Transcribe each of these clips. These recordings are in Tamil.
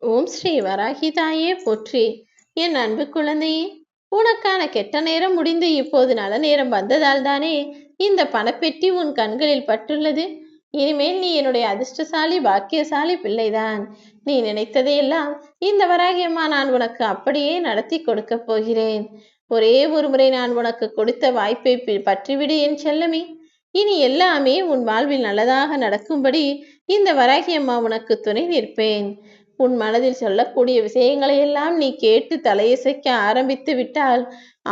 ஓம் ஸ்ரீ வராகி தாயே போற்றி. என் அன்பு குழந்தையே, உனக்கான கெட்ட நேரம் முடிந்து இப்போது நல்ல நேரம் வந்ததால் தானே இந்த பணப்பெட்டி உன் கண்களில் பட்டுள்ளது. இனிமேல் நீ என்னுடைய அதிர்ஷ்டசாலி பாக்கியசாலி பிள்ளைதான். நீ நினைத்ததையெல்லாம் இந்த வராகி அம்மா நான் உனக்கு அப்படியே நடத்தி கொடுக்க போகிறேன். ஒரே ஒரு முறை நான் உனக்கு கொடுத்த வாய்ப்பை பற்றிவிடு என் செல்லமே. இனி எல்லாமே உன் வாழ்வில் நல்லதாக நடக்கும்படி இந்த வராகி அம்மா உனக்கு துணை நிற்பேன். உன் மனதில் சொல்லக்கூடிய விஷயங்களை எல்லாம் நீ கேட்டு தலையசைக்க ஆரம்பித்து விட்டால்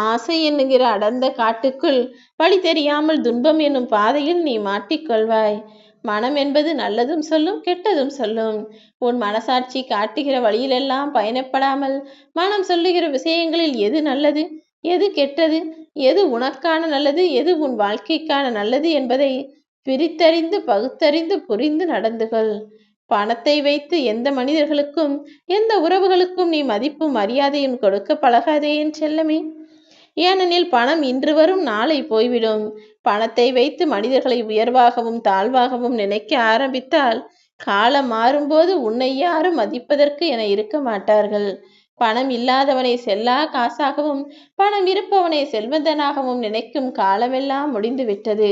ஆசை என்னுகிற அடர்ந்த காட்டுக்குள் வழி தெரியாமல் துன்பம் என்னும் பாதையில் நீ மாட்டிக்கொள்வாய். மனம் என்பது நல்லதும் சொல்லும் கெட்டதும் சொல்லும். உன் மனசாட்சி காட்டுகிற வழியிலெல்லாம் பயணப்படாமல் மனம் சொல்லுகிற விஷயங்களில் எது நல்லது எது கெட்டது, எது உனக்கான நல்லது, எது உன் வாழ்க்கைக்கான நல்லது என்பதை பிரித்தறிந்து பகுத்தறிந்து புரிந்து நடந்து கொள். பணத்தை வைத்து எந்த மனிதர்களுக்கும் எந்த உறவுகளுக்கும் நீ மதிப்பும் மரியாதையும் கொடுக்க பழகாதே என் செல்லமே. ஏனெனில் பணம் இன்று வரும் நாளை போய்விடும். பணத்தை வைத்து மனிதர்களை உயர்வாகவும் தாழ்வாகவும் நினைக்க ஆரம்பித்தால் காலம் மாறும்போது உன்னை யாரும் மதிப்பதற்கு என இருக்க மாட்டார்கள். பணம் இல்லாதவனை செல்லா காசாகவும் பணம் இருப்பவனை செல்வந்தனாகவும் நினைக்கும் காலமெல்லாம் முடிந்துவிட்டது.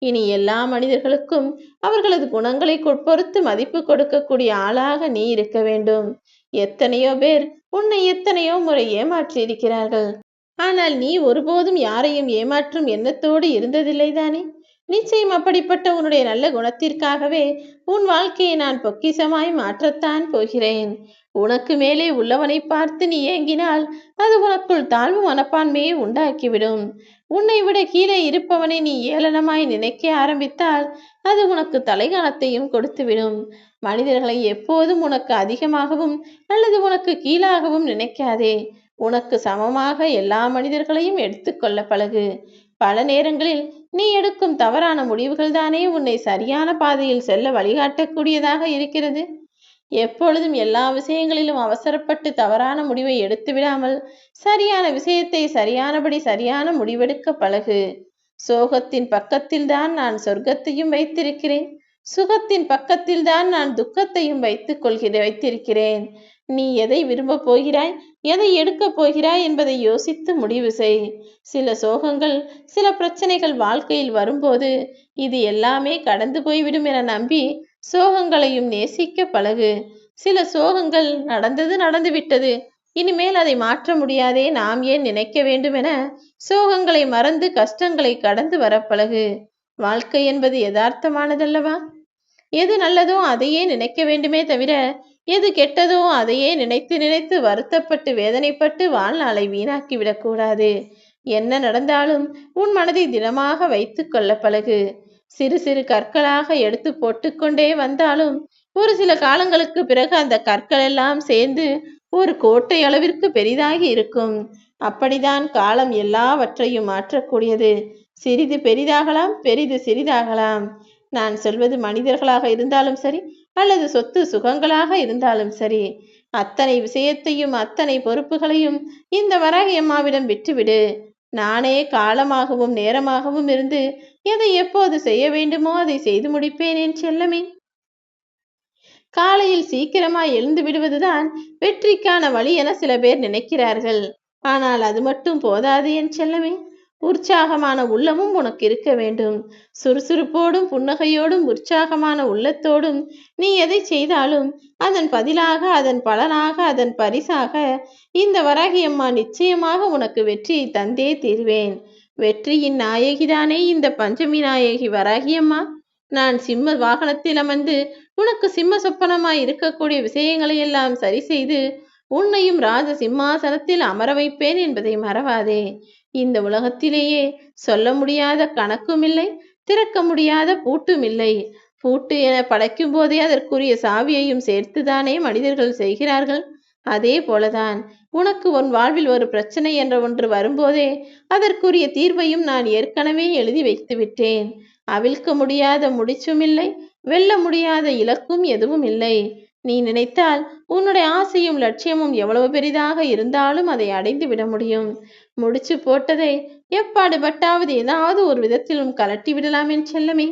இனி எல்லா மனிதர்களுக்கும் அவர்களது குணங்களை பொறுத்து மதிப்பு கொடுக்கக்கூடிய ஆளாக நீ இருக்க வேண்டும். எத்தனையோ பேர் உன்னை எத்தனையோ முறை ஏமாற்றி இருக்கிறார்கள். ஆனால் நீ ஒருபோதும் யாரையும் ஏமாற்றும் எண்ணத்தோடு இருந்ததில்லை தானே. நிச்சயம் அப்படிப்பட்ட உன்னுடைய நல்ல குணத்திற்காகவே உன் வாழ்க்கையை நான் பொக்கிசமாய் மாற்றத்தான் போகிறேன். உனக்கு மேலே உள்ளவனை பார்த்து நீ ஏங்கினால் அது உனக்குள் தாழ்வு மனப்பான்மையை உண்டாக்கிவிடும். உன்னை விட கீழே இருப்பவனை நீ ஏளனமாய் நினைக்க ஆரம்பித்தால் அது உனக்கு தலைகணத்தையும் கொடுத்துவிடும். மனிதர்களை எப்போதும் உனக்கு அதிகமாகவும் அல்லது உனக்கு கீழாகவும் நினைக்காதே. உனக்கு சமமாக எல்லா மனிதர்களையும் எடுத்துக்கொள்ள பழகு. பல நேரங்களில் நீ எடுக்கும் தவறான முடிவுகள் தானே உன்னை சரியான பாதையில் செல்ல வழிகாட்டக்கூடியதாக இருக்கிறது. எப்பொழுதும் எல்லா விஷயங்களிலும் அவசரப்பட்டு தவறான முடிவை எடுத்து விடாமல் சரியான விஷயத்தை சரியானபடி சரியான முடிவெடுக்க பழகு. சோகத்தின் பக்கத்தில் தான் நான் சொர்க்கத்தையும் வைத்திருக்கிறேன், சுகத்தின் பக்கத்தில் தான் நான் துக்கத்தையும் வைத்திருக்கிறேன். நீ எதை விரும்ப போகிறாய், எதை எடுக்க போகிறாய் என்பதை யோசித்து முடிவு செய். சில சோகங்கள் சில பிரச்சனைகள் வாழ்க்கையில் வரும்போது இது எல்லாமே கடந்து போய்விடும் என நம்பி சோகங்களையும் நேசிக்க பழகு. சில சோகங்கள் நடந்தது நடந்துவிட்டது, இனிமேல் அதை மாற்ற முடியாதே, நாம் ஏன் நினைக்க வேண்டும் என சோகங்களை மறந்து கஷ்டங்களை கடந்து வர பழகு. வாழ்க்கை என்பது யதார்த்தமானதல்லவா? எது நல்லதோ அதையே நினைக்க வேண்டுமே தவிர எது கெட்டதோ அதையே நினைத்து நினைத்து வருத்தப்பட்டு வேதனைப்பட்டு வாழ்நாளை வீணாக்கி விடக்கூடாது. என்ன நடந்தாலும் உன் மனதை திடமாக வைத்து கொள்ள பழகு. சிறு சிறு கற்களாக எடுத்து போட்டுக்கொண்டே வந்தாலும் ஒரு சில காலங்களுக்கு பிறகு அந்த கற்கள் எல்லாம் சேர்ந்து ஒரு கோட்டை அளவிற்கு பெரிதாகி இருக்கும். அப்படிதான் காலம் எல்லாவற்றையும் மாற்றக்கூடியது. சிறிது பெரிதாகலாம், பெரிது சிறிதாகலாம். நான் சொல்வது மனிதர்களாக இருந்தாலும் சரி அல்லது சொத்து சுகங்களாக இருந்தாலும் சரி, அத்தனை விஷயத்தையும் அத்தனை பொறுப்புகளையும் இந்த வராகி அம்மாவிடம் விட்டுவிடு. நானே காலமாகவும் நேரமாகவும் இருந்து எதை எப்போது செய்ய வேண்டுமோ அதை செய்து முடிப்பேன் என் செல்லமே. காலையில் சீக்கிரமாய் எழுந்து விடுவதுதான் வெற்றிக்கான வழி என சில பேர் நினைக்கிறார்கள். ஆனால் அது மட்டும் போதாது என் செல்லமே. உற்சாகமான உள்ளமும் உனக்கு இருக்க வேண்டும். சுறுசுறுப்போடும் புன்னகையோடும் உற்சாகமான உள்ளத்தோடும் நீ எதை செய்தாலும் அதன் பதிலாக அதன் பலனாக அதன் பரிசாக இந்த வராகி அம்மா நிச்சயமாக உனக்கு வெற்றியை தந்தே தீர்வேன். வெற்றியின் நாயகிதானே இந்த பஞ்சமி நாயகி வராகி அம்மா. நான் சிம்ம வாகனத்தில் அமர்ந்து உனக்கு சிம்ம சொப்பனமாய் இருக்கக்கூடிய விஷயங்களை எல்லாம் சரி செய்து உன்னையும் ராஜ சிம்மாசனத்தில் அமர வைப்பேன் என்பதை மறவாதே. இந்த உலகத்திலேயே சொல்ல முடியாத கணக்கும் இல்லை, திறக்க முடியாத பூட்டும் இல்லை. பூட்டு என படைக்கும் போதே அதற்குரிய சாவியையும் சேர்த்துதானே மனிதர்கள் செய்கிறார்கள். அதே போலதான் உனக்கு உன் வாழ்வில் ஒரு பிரச்சனை என்ற ஒன்று வரும்போதே அதற்குரிய தீர்வையும் நான் ஏற்கனவே எழுதி வைத்து விட்டேன். அவிழ்க்க முடியாத முடிச்சும் இல்லை, வெல்ல முடியாத இலக்கும் எதுவும் இல்லை. நீ நினைத்தால் உன்னுடைய ஆசையும் லட்சியமும் எவ்வளவு பெரிதாக இருந்தாலும் அதை அடைந்து விட முடியும். முடிச்சு போட்டதை எப்பாடுபட்டாவது ஏதாவது ஒரு விதத்திலும் கலட்டி விடலாம் என் செல்லமே.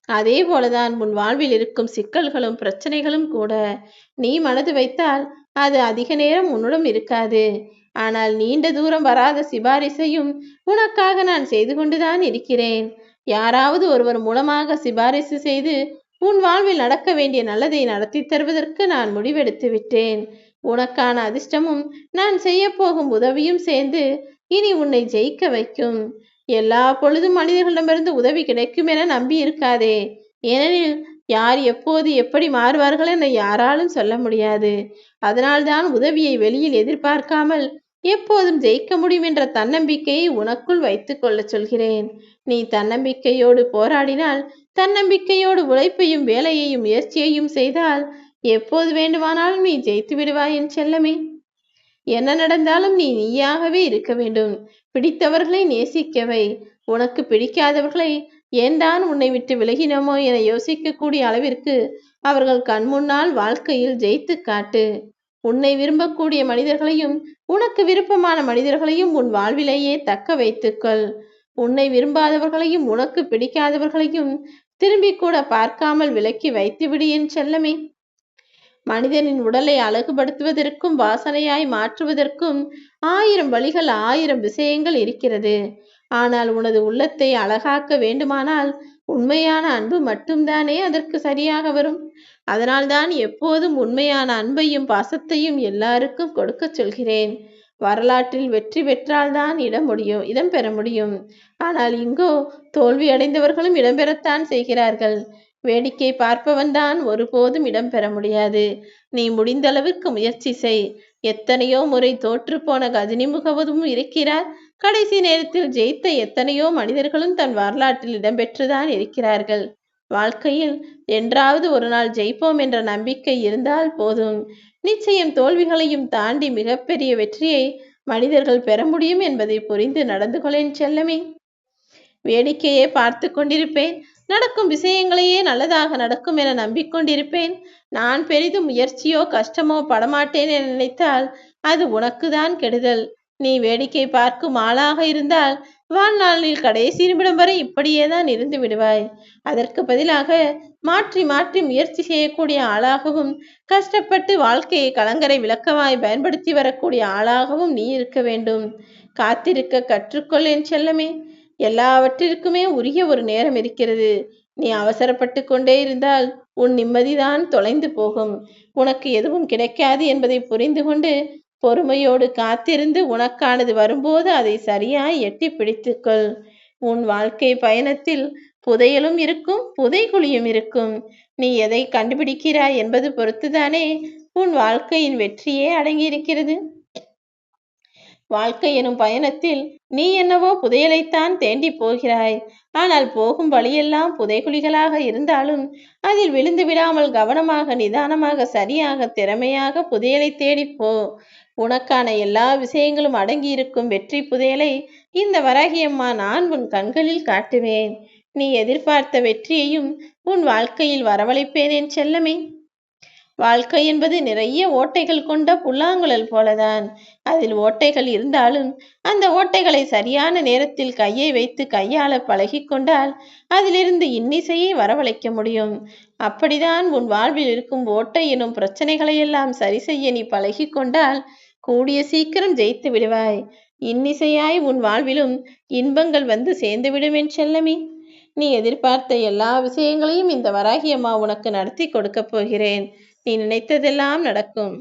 அதே போலதான் உன் வாழ்வில் இருக்கும் சிக்கல்களும் பிரச்சனைகளும் கூட. நீ மனது வைத்தால் அது அதிக நேரம் உன்னுடன் இருக்காது. ஆனால் நீண்ட தூரம் வராத சிபாரிசையும் உனக்காக நான் செய்து கொண்டுதான் இருக்கிறேன். யாராவது ஒருவர் மூலமாக சிபாரிசு செய்து உன் வாழ்வில் நடக்க வேண்டிய நல்லதை நடத்தி தருவதற்கு நான் முடிவெடுத்து விட்டேன். உனக்கான அதிர்ஷ்டமும் நான் செய்ய போகும் உதவியும் சேர்ந்து இனி உன்னை ஜெயிக்க வைக்கும். எல்லா பொழுதும் மனிதர்களிடமிருந்து உதவி கிடைக்கும் என நம்பி இருக்காதே. ஏனெனில் யார் எப்போது எப்படி மாறுவார்கள் என யாராலும் சொல்ல முடியாது. அதனால்தான் உதவியை வெளியில் எதிர்பார்க்காமல் எப்போதும் ஜெயிக்க முடியும் என்ற தன்னம்பிக்கையை உனக்குள் வைத்துக் கொள்ள சொல்கிறேன். நீ தன்னம்பிக்கையோடு போராடினால், தன்னம்பிக்கையோடு உழைப்பையும் வேலையையும் முயற்சியையும் செய்தால் எப்போது வேண்டுமானாலும் நீ ஜெயித்து விடுவாய் என் செல்லமே. என்ன நடந்தாலும் நீ நீயாகவே இருக்க வேண்டும். பிடித்தவர்களை நேசிக்கவை. உனக்கு பிடிக்காதவர்களை ஏன்தான் உன்னை விட்டு விலகினோமோ என யோசிக்கக்கூடிய அளவிற்கு அவர்கள் கண்முன்னால் வாழ்க்கையில் ஜெயித்து காட்டு. உன்னை விரும்பக்கூடிய மனிதர்களையும் உனக்கு விருப்பமான மனிதர்களையும் உன் வாழ்விலேயே தக்க வைத்துக்கொள். உன்னை விரும்பாதவர்களையும் உனக்கு பிடிக்காதவர்களையும் திரும்பி கூட பார்க்காமல் விலக்கி வைத்துவிடு என் செல்லமே. மனிதனின் உடலை அழகுபடுத்துவதற்கும் வாசனையாய் மாற்றுவதற்கும் 1000 வழிகள் 1000 விஷயங்கள் இருக்கிறது. ஆனால் உனது உள்ளத்தை அழகாக்க வேண்டுமானால் உண்மையான அன்பு மட்டும்தானே அதற்கு சரியாக வரும். அதனால்தான் எப்போதும் உண்மையான அன்பையும் பாசத்தையும் எல்லாருக்கும் கொடுக்க சொல்கிறேன். வரலாற்றில் வெற்றி பெற்றால்தான் இடம் பெற முடியும். ஆனால் இங்கோ தோல்வி அடைந்தவர்களும் இடம்பெறத்தான் செய்கிறார்கள். வேடிக்கை பார்ப்பவன் தான் ஒருபோதும் இடம் பெற முடியாது. நீ முடிந்தளவுக்கு முயற்சி செய். எத்தனையோ முறை தோற்று போன கஜினி முகவதும் இருக்கிறார். கடைசி நேரத்தில் ஜெயித்த எத்தனையோ மனிதர்களும் தன் வரலாற்றில் இடம்பெற்றுதான் இருக்கிறார்கள். வாழ்க்கையில் என்றாவது ஒரு நாள் ஜெயிப்போம் என்ற நம்பிக்கை இருந்தால் போதும். நிச்சயம் தோல்விகளையும் தாண்டி மிகப்பெரிய வெற்றியை மனிதர்கள் பெற முடியும் என்பதை புரிந்து நடந்து கொள்ளேன் செல்லமே. வேடிக்கையே பார்த்து கொண்டிருப்பேன். நடக்கும் விஷயங்களையே நல்லதாக நடக்கும் என நம்பிக்கொண்டிருப்பேன். நான் பெரிதும் முயற்சியோ கஷ்டமோ படமாட்டேன் என நினைத்தால் அது உனக்குதான் கெடுதல். நீ வேடிக்கை பார்க்கும் ஆளாக இருந்தால் வாழ்நாளில் கடைசி நிமிடம் வரை இப்படியேதான் இருந்து விடுவாய். அதற்கு பதிலாக மாற்றி மாற்றி முயற்சி செய்யக்கூடிய ஆளாகவும் கஷ்டப்பட்டு வாழ்க்கையை கலங்கரை விளக்கமாய் பயன்படுத்தி வரக்கூடிய ஆளாகவும் நீ இருக்க வேண்டும். காத்திருக்க கற்றுக்கொள் என் செல்லமே. எல்லாவற்றிற்குமே உரிய ஒரு நேரம் இருக்கிறது. நீ அவசரப்பட்டு கொண்டே இருந்தால் உன் நிம்மதிதான் தொலைந்து போகும். உனக்கு எதுவும் கிடைக்காது என்பதை புரிந்து கொண்டு பொறுமையோடு காத்திருந்து உனக்கானது வரும்போது அதை சரியாய் எட்டி பிடித்துக்கொள். உன் வாழ்க்கை பயணத்தில் புதையலும் இருக்கும், புதைகுழியும் இருக்கும். நீ எதை கண்டுபிடிக்கிறாய் என்பது பொறுத்துதானே உன் வாழ்க்கையின் வெற்றியே அடங்கியிருக்கிறது. வாழ்க்கை எனும் பயணத்தில் நீ என்னவோ புதையலைத்தான் தேண்டி போகிறாய். ஆனால் போகும் வழியெல்லாம் புதைகுழிகளாக இருந்தாலும் அதில் விழுந்து விடாமல் கவனமாக நிதானமாக சரியாக திறமையாக புதையலை தேடிப்போ. உனக்கான எல்லா விஷயங்களும் அடங்கியிருக்கும் வெற்றி புதையலை இந்த வராகியம்மா நான் உன் கண்களில் காட்டுவேன். நீ எதிர்பார்த்த வெற்றியையும் உன் வாழ்க்கையில் வரவழைப்பேன் என் செல்லமே. வாழ்க்கை என்பது நிறைய ஓட்டைகள் கொண்ட புல்லாங்குழல் போலதான். அதில் ஓட்டைகள் இருந்தாலும் அந்த ஓட்டைகளை சரியான நேரத்தில் கையை வைத்து கையாள பழகி கொண்டால் அதிலிருந்து இன்னிசையை வரவழைக்க முடியும். அப்படிதான் உன் வாழ்வில் இருக்கும் ஓட்டை எனும் பிரச்சனைகளையெல்லாம் சரி செய்ய நீ பழகி கொண்டால் கூடிய சீக்கிரம் ஜெயித்து விடுவாய். இன்னிசையாய் உன் வாழ்விலும் இன்பங்கள் வந்து சேர்ந்து விடுவேன் செல்லமே. நீ எதிர்பார்த்த எல்லா விஷயங்களையும் இந்த வராகியம்மா உனக்கு நடத்தி கொடுக்க போகிறேன். நீ நினைத்ததெல்லாம் நடக்கும்.